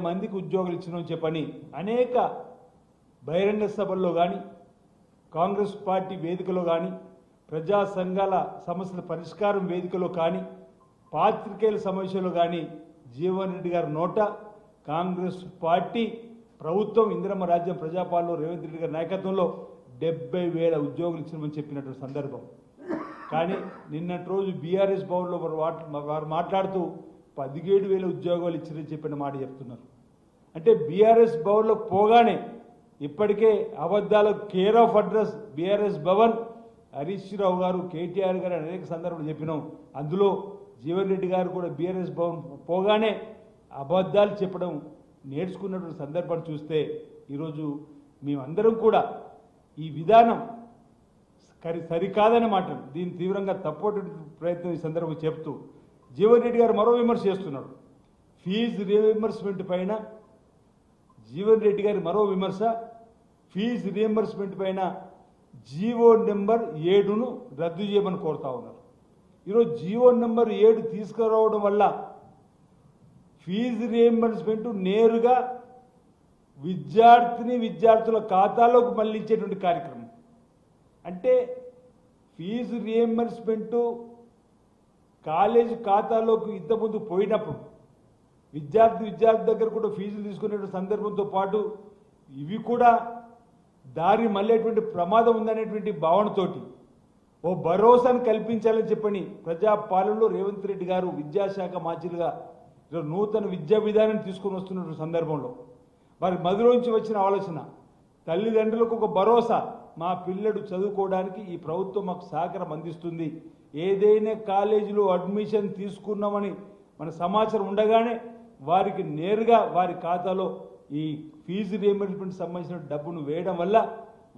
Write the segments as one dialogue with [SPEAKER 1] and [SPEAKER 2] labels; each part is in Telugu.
[SPEAKER 1] మందికి ఉద్యోగాలు ఇచ్చినామని చెప్పని అనేక బహిరంగ సభల్లో కానీ కాంగ్రెస్ పార్టీ వేదికలో కానీ ప్రజా సంఘాల సమస్యల పరిష్కారం వేదికలో కానీ పాత్రికేయుల సమావేశంలో కానీ జీవన్ రెడ్డి గారి నోట కాంగ్రెస్ పార్టీ ప్రభుత్వం ఇందిరమ్మ రాజ్యం ప్రజాపాలనలో రేవంత్ రెడ్డి గారి నాయకత్వంలో 70,000 ఉద్యోగులు ఇచ్చినామని చెప్పినటువంటి సందర్భం. కానీ నిన్నటి రోజు బీఆర్ఎస్ భవన్లో వారు మాట్లాడుతూ 17,000 ఉద్యోగాలు ఇచ్చిరని చెప్పిన మాట చెప్తున్నారు. అంటే బీఆర్ఎస్ భవన్లో పోగానే ఇప్పటికే అబద్ధాలకు care of address BRS Bhavan. Harish Rao గారు, కేటీఆర్ గారు అనేక సందర్భాలు చెప్పినాం. అందులో జీవన్ రెడ్డి గారు కూడా బీఆర్ఎస్ భవన్ పోగానే అబద్ధాలు చెప్పడం నేర్చుకున్నటువంటి సందర్భాన్ని చూస్తే ఈరోజు మేమందరం కూడా ఈ విధానం సరికాదని మాట దీన్ని తీవ్రంగా తప్పటి ప్రయత్నం ఈ సందర్భంగా చెప్తూ జీవన్ రెడ్డి గారు మరో విమర్శ చేస్తున్నాడు. ఫీజు రియంబర్స్మెంట్ పైన జీవన్ రెడ్డి గారి మరో విమర్శ, ఫీజు రియంబర్స్మెంట్ పైన జీవో నెంబర్ 7ను రద్దు చేయమని కోరుతా ఉన్నారు. ఈరోజు జీవో నెంబర్ 7 తీసుకురావడం వల్ల ఫీజు రియంబర్స్మెంట్ నేరుగా విద్యార్థుల ఖాతాలోకి మళ్లించేటువంటి కార్యక్రమం. అంటే ఫీజు రియంబర్స్మెంట్ కాలేజీ ఖాతాలోకి ఇంతకుముందు పోయినప్పుడు విద్యార్థి దగ్గర కూడా ఫీజులు తీసుకునే సందర్భంతో పాటు ఇవి కూడా దారి మళ్ళేటువంటి ప్రమాదం ఉందనేటువంటి భావనతోటి ఓ భరోసాను కల్పించాలని చెప్పని ప్రజాపాలనలో రేవంత్ రెడ్డి గారు విద్యాశాఖ మంత్రిగా నూతన విద్యా విధానం తీసుకొని వస్తున్న సందర్భంలో వారి మదిలోంచి వచ్చిన ఆలోచన తల్లిదండ్రులకు ఒక భరోసా, మా పిల్లడు చదువుకోవడానికి ఈ ప్రభుత్వం మాకు సహకారం అందిస్తుంది. ఏదైనా కాలేజీలో అడ్మిషన్ తీసుకున్నామని మన సమాచారం ఉండగానే వారికి నేరుగా వారి ఖాతాలో ఈ ఫీజు రియంబర్స్మెంట్ సంబంధించిన డబ్బును వేయడం వల్ల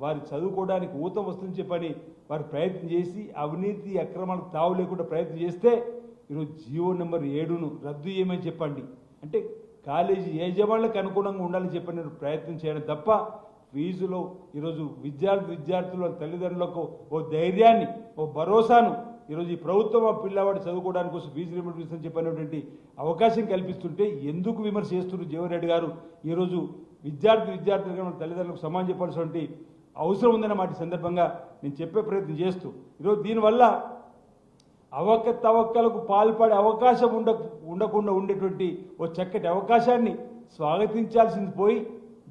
[SPEAKER 1] వారి చదువుకోవడానికి ఊతం వస్తుందని చెప్పని వారు ప్రయత్నం చేసి అవినీతి అక్రమాలకు తావు లేకుండా ప్రయత్నం చేస్తే ఈరోజు జీవో నెంబర్ 7ను రద్దు చేయమని చెప్పండి. అంటే కాలేజీ యజమానులకు అనుగుణంగా ఉండాలని చెప్పని ప్రయత్నం చేయడం తప్ప ఫీజులో ఈరోజు విద్యార్థుల తల్లిదండ్రులకు ఓ ధైర్యాన్ని, ఓ భరోసాను ఈరోజు ఈ ప్రభుత్వం ఆ పిల్లవాడు చదువుకోవడానికి కోసం ఫీజు రియంబర్స్మెంట్ చెప్పినటువంటి అవకాశం కల్పిస్తుంటే ఎందుకు విమర్శ చేస్తున్నారు జీవన్ రెడ్డి గారు? ఈరోజు విద్యార్థులకు తల్లిదండ్రులకు సమానం చెప్పాల్సినటువంటి అవసరం ఉందన్నమాట సందర్భంగా నేను చెప్పే ప్రయత్నం చేస్తూ ఈరోజు దీనివల్ల అవకతవకలకు పాల్పడే అవకాశం ఉండకుండా ఉండేటువంటి ఓ చక్కటి అవకాశాన్ని స్వాగతించాల్సింది పోయి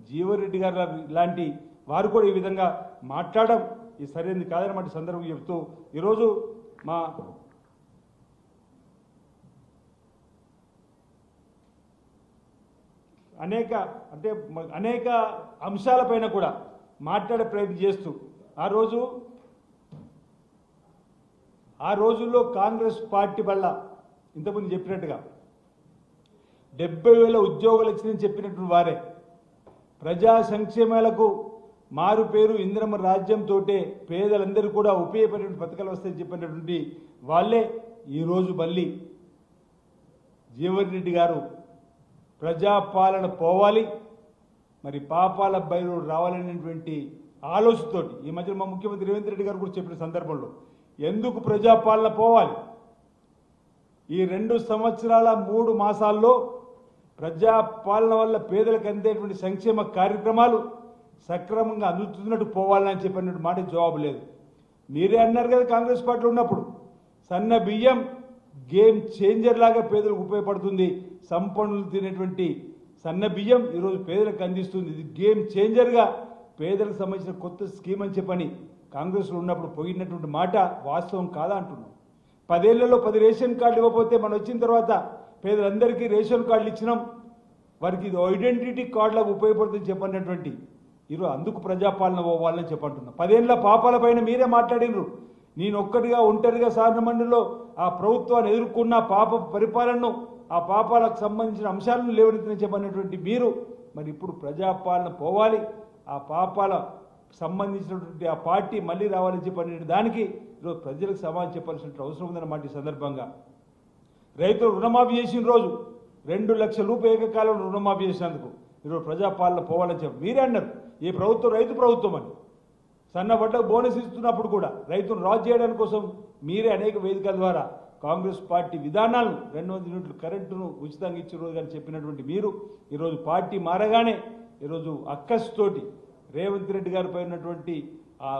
[SPEAKER 1] జీవన్ రెడ్డి గారు లాంటి వారు కూడా ఈ విధంగా మాట్లాడడం ఈ సరైనది కాదన్నమాట సందర్భం చెప్తూ ఈరోజు మా అనేక అంశాలపైన కూడా మాట్లాడే ప్రయత్నం చేస్తూ ఆ రోజుల్లో కాంగ్రెస్ పార్టీ వల్ల ఇంతకుముందు చెప్పినట్టుగా 70,000 ఉద్యోగాలు వచ్చిందని చెప్పినటువంటి వారే ప్రజా సంక్షేమాలకు మారు పేరు ఇందిరమ్మ రాజ్యంతో పేదలందరూ కూడా ఉపయోగపడేటువంటి పథకాలు వస్తాయని చెప్పినటువంటి వాళ్ళే ఈరోజు మళ్ళీ జీవన్ రెడ్డి గారు ప్రజాపాలన పోవాలి, మరి పాపాల బయలు రావాలనేటువంటి ఆలోచనతోటి ఈ మధ్య మా ముఖ్యమంత్రి రేవంత్ రెడ్డి గారు కూడా చెప్పిన సందర్భంలో ఎందుకు ప్రజాపాలన పోవాలి, ఈ 2 సంవత్సరాల 3 మాసాల్లో ప్రజాపాలన వల్ల పేదలకు అందేటువంటి సంక్షేమ కార్యక్రమాలు సక్రమంగా అందుతున్నట్టు పోవాలని చెప్పినట్టు మాట జవాబు లేదు. మీరే అన్నారు కదా కాంగ్రెస్ పార్టీలో ఉన్నప్పుడు సన్న బియ్యం గేమ్ చేంజర్ లాగా పేదలకు ఉపయోగపడుతుంది, సంపన్నులు తినేటువంటి సన్న బియ్యం ఈరోజు పేదలకు అందిస్తుంది, ఇది గేమ్ చేంజర్గా పేదలకు సంబంధించిన కొత్త స్కీమ్ అని చెప్పని కాంగ్రెస్లో ఉన్నప్పుడు పోయినటువంటి మాట వాస్తవం కాదా అంటున్నాం. 10 ఏళ్లలో 10 రేషన్ కార్డులు ఇవ్వకపోతే మనం వచ్చిన తర్వాత పేదలందరికీ రేషన్ కార్డులు ఇచ్చినాం, వారికి ఇది ఐడెంటిటీ కార్డులకు ఉపయోగపడుతుందని చెప్పినటువంటి ఈరోజు అందుకు ప్రజాపాలన పోవాలని చెప్పంటున్నాం. 10 ఏళ్ల పాపాల పైన మీరే మాట్లాడినరు. నేను ఒంటరిగా సాధారణ మండలిలో ఆ ప్రభుత్వాన్ని ఎదుర్కొన్న పాప పరిపాలనను, ఆ పాపాలకు సంబంధించిన అంశాలను లేవనెత్తిన చెప్పినటువంటి మీరు మరి ఇప్పుడు ప్రజాపాలన పోవాలి, ఆ పాపాల సంబంధించినటువంటి ఆ పార్టీ మళ్ళీ రావాలని చెప్పిన దానికి ఈరోజు ప్రజలకు సమాధానం చెప్పాల్సిన అవసరం ఉందన్నమాట. ఈ సందర్భంగా రైతులు రుణమాఫీ చేసిన రోజు 2 లక్షల రూపాయలు ఏకకాలంలో రుణమాఫీ చేసినందుకు ఈరోజు ప్రజాపాలన పోవాలని చెప్పి మీరే అన్నారు. ఈ ప్రభుత్వం రైతు ప్రభుత్వం అని సన్న వడ్లకు బోనస్ ఇస్తున్నప్పుడు కూడా రైతును రాజు చేయడానికి కోసం మీరే అనేక వేదికల ద్వారా కాంగ్రెస్ పార్టీ విధానాలను 200 యూనిట్లు కరెంటును ఉచితంగా ఇచ్చిన రోజు కానీ చెప్పినటువంటి మీరు ఈరోజు పార్టీ మారగానే ఈరోజు అక్కస్తోటి రేవంత్ రెడ్డి గారిపై ఉన్నటువంటి ఆ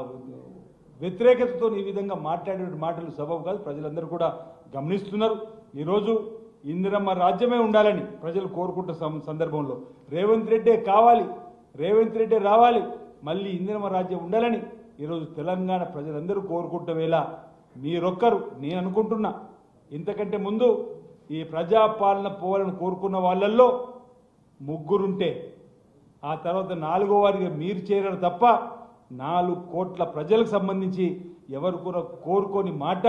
[SPEAKER 1] వ్యతిరేకతతో ఈ విధంగా మాట్లాడే మాటలు సబబు కాదు. ప్రజలందరూ కూడా గమనిస్తున్నారు. ఈరోజు ఇందిరమ్మ రాజ్యమే ఉండాలని ప్రజలు కోరుకుంటున్న సందర్భంలో రేవంత్ రెడ్డే కావాలి, రేవంత్ రెడ్డి రావాలి, మళ్ళీ ఇందిరమ్మ రాజ్యం ఉండాలని ఈరోజు తెలంగాణ ప్రజలందరూ కోరుకుంటున్న వేళ మీరొక్కరు, నేను అనుకుంటున్నా ఇంతకంటే ముందు ఈ ప్రజాపాలన పోవాలని కోరుకున్న వాళ్ళల్లో ముగ్గురుంటే ఆ తర్వాత 4వ వారిగా మీరు చేరారు తప్ప 4 కోట్ల ప్రజలకు సంబంధించి ఎవరు కూడా కోరుకోని మాట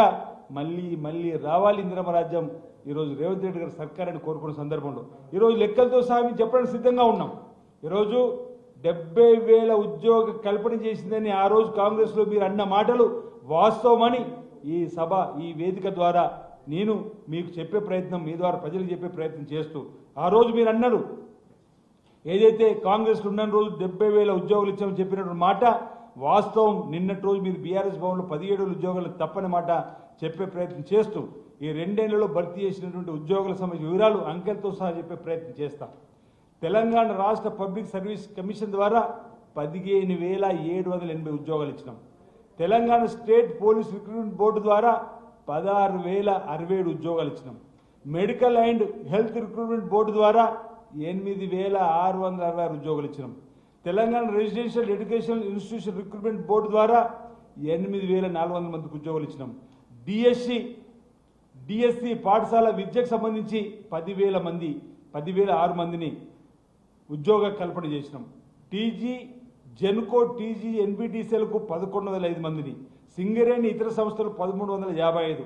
[SPEAKER 1] మళ్ళీ రావాలి ఇందిరమ్మ రాజ్యం ఈరోజు రేవంత్ రెడ్డి గారి సర్కారాన్ని కోరుకున్న సందర్భంలో ఈరోజు లెక్కలతో సహా మేము చెప్పడానికి సిద్ధంగా ఉన్నాం. ఈరోజు 70,000 ఉద్యోగ కల్పన చేసిందని ఆ రోజు కాంగ్రెస్లో మీరు అన్న మాటలు వాస్తవమని ఈ సభ ఈ వేదిక ద్వారా నేను మీకు చెప్పే ప్రయత్నం, మీ ద్వారా ప్రజలకు చెప్పే ప్రయత్నం చేస్తూ ఆ రోజు మీరు అన్నారు ఏదైతే కాంగ్రెస్లో ఉన్న రోజు 70,000 ఉద్యోగులు ఇచ్చామని చెప్పినటువంటి మాట వాస్తవం. నిన్నటి రోజు మీరు బీఆర్ఎస్ భవన్లో 17 ఉద్యోగాలు తప్పని మాట చెప్పే ప్రయత్నం చేస్తూ ఈ 2 ఏళ్లలో భర్తీ చేసినటువంటి ఉద్యోగుల సంబంధించిన వివరాలు అంకెలతో సహా చెప్పే ప్రయత్నం చేస్తాం. తెలంగాణ రాష్ట్ర పబ్లిక్ సర్వీస్ కమిషన్ ద్వారా 15,780 ఉద్యోగాలు ఇచ్చినాం. Telangana state police recruitment board ద్వారా 16,067 ఉద్యోగాలు ఇచ్చినాం. Medical and health recruitment board ద్వారా 8,666 ఉద్యోగాలు ఇచ్చినాం. Telangana residential education institution recruitment board ద్వారా 8,400 మందికి ఉద్యోగాలు ఇచ్చినాం. డిఎస్సి పాఠశాల విద్యకు సంబంధించి 10,006 మందిని ఉద్యోగ కల్పన చేసినాం. టీజీ జెన్కో టీజీ ఎన్బిటిసిఎల్కు 11,005 మందిని, సింగరేణి ఇతర సంస్థలు 1,355,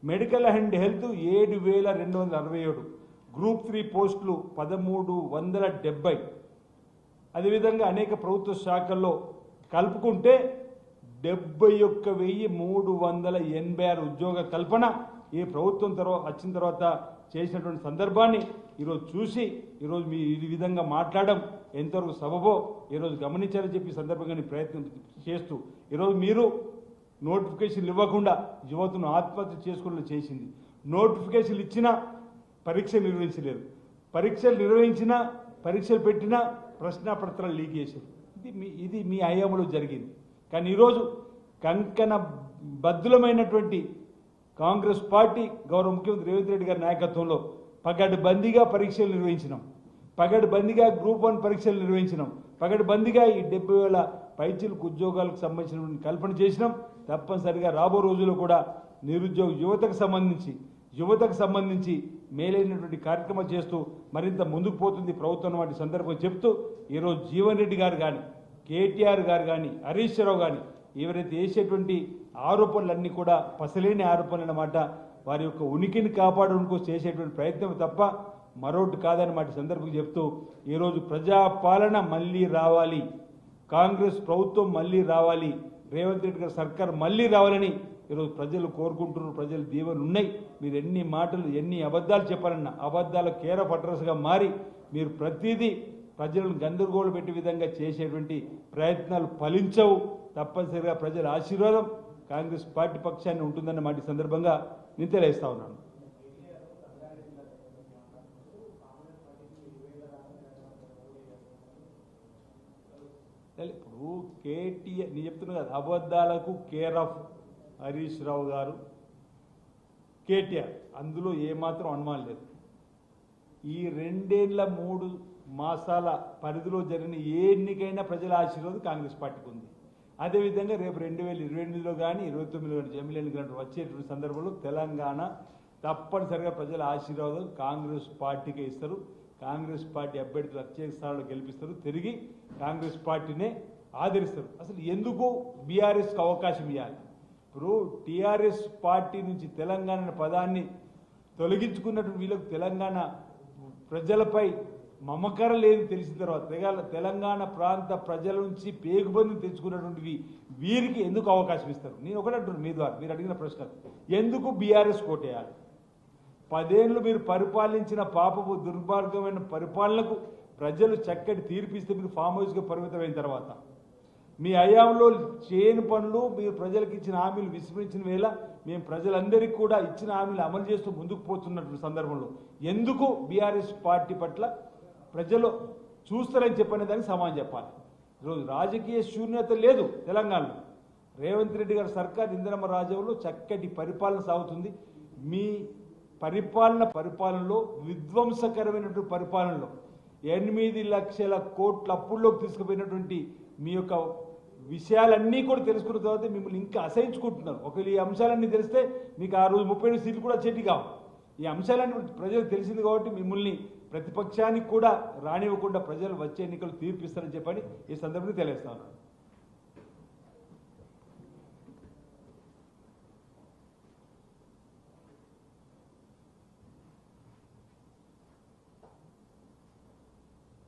[SPEAKER 1] మెడికల్ అండ్ హెల్త్ 7,267, గ్రూప్ 3 పోస్టులు 1,370, అదేవిధంగా అనేక ప్రభుత్వ శాఖల్లో కలుపుకుంటే 71,386 ఉద్యోగ కల్పన ఈ ప్రభుత్వం వచ్చిన తర్వాత చేసినటువంటి సందర్భాన్ని ఈరోజు చూసి ఈరోజు మీ ఈ విధంగా మాట్లాడడం ఎంతవరకు సబబో ఈరోజు గమనించాలని చెప్పి సందర్భంగా ప్రయత్నం చేస్తూ ఈరోజు మీరు నోటిఫికేషన్లు ఇవ్వకుండా యువతను ఆత్మహత్య చేసుకునేలా చేసింది. నోటిఫికేషన్లు ఇచ్చినా పరీక్షలు నిర్వహించలేరు, పరీక్షలు నిర్వహించినా పరీక్షలు పెట్టినా ప్రశ్నాపత్రాలు లీక్ చేశారు. ఇది మీ హయాంలో జరిగింది. కానీ ఈరోజు కంకణ బద్దులమైనటువంటి కాంగ్రెస్ పార్టీ గౌరవ ముఖ్యమంత్రి రేవంత్ రెడ్డి గారి నాయకత్వంలో పగడ్బందీగా పరీక్షలు నిర్వహించినాం, పగడ్బందీగా గ్రూప్ 1 పరీక్షలు నిర్వహించినాం, పగడ్బందీగా ఈ 70,000 పైచిలకు ఉద్యోగాలకు సంబంధించినటువంటి కల్పన చేసినాం. తప్పనిసరిగా రాబో రోజుల్లో కూడా నిరుద్యోగ యువతకు సంబంధించి మేలైనటువంటి కార్యక్రమాలు చేస్తూ మరింత ముందుకు పోతుంది ప్రభుత్వం వంటి సందర్భం చెప్తూ ఈరోజు జీవన్ రెడ్డి గారు కానీ కేటీఆర్ గారు కానీ హరీష్ రావు కానీ ఎవరైతే చేసేటువంటి ఆరోపణలన్నీ కూడా పసలేని ఆరోపణలు అన్నమాట, వారి యొక్క ఉనికిని కాపాడడానికి చేసేటువంటి ప్రయత్నం తప్ప మరొకటి కాదన్నమాట సందర్భం చెప్తూ ఈరోజు ప్రజాపాలన మళ్ళీ రావాలి, కాంగ్రెస్ ప్రభుత్వం మళ్ళీ రావాలి, రేవంత్ రెడ్డి గారి సర్కార్ మళ్ళీ రావాలని ఈరోజు ప్రజలు కోరుకుంటున్నారు. ప్రజలు దీవెనలు ఉన్నాయి. మీరు ఎన్ని మాటలు ఎన్ని అబద్ధాలు చెప్పాలన్నా అబద్ధాల కేర్ ఆఫ్ అడ్రస్గా మారి మీరు ప్రతిదీ ప్రజలను గందరగోళం పెట్టే విధంగా చేసేటువంటి ప్రయత్నాలు ఫలించవు. తప్పనిసరిగా ప్రజల ఆశీర్వాదం కాంగ్రెస్ పార్టీ పక్షాన్ని ఉంటుందన్న మాట సందర్భంగా నేను తెలియజేస్తా ఉన్నాను. ఇప్పుడు కేటీఆర్ నేను చెప్తున్నా కదా, అబద్ధాలకు కేర్ ఆఫ్ హరీష్ రావు గారు కేటీఆర్, అందులో ఏమాత్రం అనుమానం లేదు. ఈ 2 ఏళ్ల 3 మాసాల పరిధిలో జరిగిన ఏ ఎన్నికైనా ప్రజల ఆశీర్వాదం కాంగ్రెస్ పార్టీకి ఉంది. అదేవిధంగా రేపు 2028లో కానీ 29లో కానీ జమిలీ ఎన్నికలు వచ్చేటువంటి సందర్భంలో తెలంగాణ తప్పనిసరిగా ప్రజల ఆశీర్వాదం కాంగ్రెస్ పార్టీకే ఇస్తారు. కాంగ్రెస్ పార్టీ అభ్యర్థులు ప్రత్యేక స్థానాల్లో గెలిపిస్తారు, తిరిగి కాంగ్రెస్ పార్టీనే ఆదరిస్తారు. అసలు ఎందుకు బీఆర్ఎస్కి అవకాశం ఇవ్వాలి? ఇప్పుడు టీఆర్ఎస్ పార్టీ నుంచి తెలంగాణ పదాన్ని తొలగించుకున్నటువంటి వీళ్ళకు తెలంగాణ ప్రజలపై మమకారం లేదు తెలిసిన తర్వాత తెలంగాణ ప్రాంత ప్రజల నుంచి పేగుబందిని తెచ్చుకున్నటువంటి వీరికి ఎందుకు అవకాశం ఇస్తారు? నేను ఒకటి అంటున్నాను మీ ద్వారా, మీరు అడిగిన ప్రశ్న, ఎందుకు బీఆర్ఎస్ కోటేయాలి? 10 ఏళ్ళు మీరు పరిపాలించిన పాపపు దుర్మార్గమైన పరిపాలనకు ప్రజలు చక్కటి తీర్పిస్తే మీరు ఫామ్ హౌస్గా పరిమితమైన తర్వాత మీ హయాంలో చేయని పనులు మీరు ప్రజలకు ఇచ్చిన హామీలు విస్మరించిన వేళ మేము ప్రజలందరికీ కూడా ఇచ్చిన హామీలు అమలు చేస్తూ ముందుకు పోతున్నటువంటి సందర్భంలో ఎందుకు బీఆర్ఎస్ పార్టీ పట్ల ప్రజలు చూస్తారని చెప్పనే దానికి సమాధానం చెప్పాలి. ఈరోజు రాజకీయ శూన్యత లేదు తెలంగాణలో. రేవంత్ రెడ్డి గారి సర్కార్ ఇందిరమ్మ రాజ్యంలో చక్కటి పరిపాలన సాగుతుంది. మీ పరిపాలనలో విధ్వంసకరమైనటువంటి పరిపాలనలో 8 లక్షల కోట్ల అప్పుల్లోకి తీసుకుపోయినటువంటి మీ యొక్క విషయాలన్నీ కూడా తెలుసుకున్న తర్వాత మిమ్మల్ని ఇంకా అసహించుకుంటున్నారు. ఒకవేళ ఈ అంశాలన్నీ తెలిస్తే మీకు ఆ రోజు 37 సీట్లు కూడా చెట్టి కావు. ఈ అంశాలన్నీ ప్రజలకు తెలిసింది కాబట్టి మిమ్మల్ని ప్రతిపక్షానికి కూడా రానివ్వకుండా ప్రజలు వచ్చే ఎన్నికలు తీర్పిస్తారని చెప్పని ఈ సందర్భంగా తెలియజేస్తాను.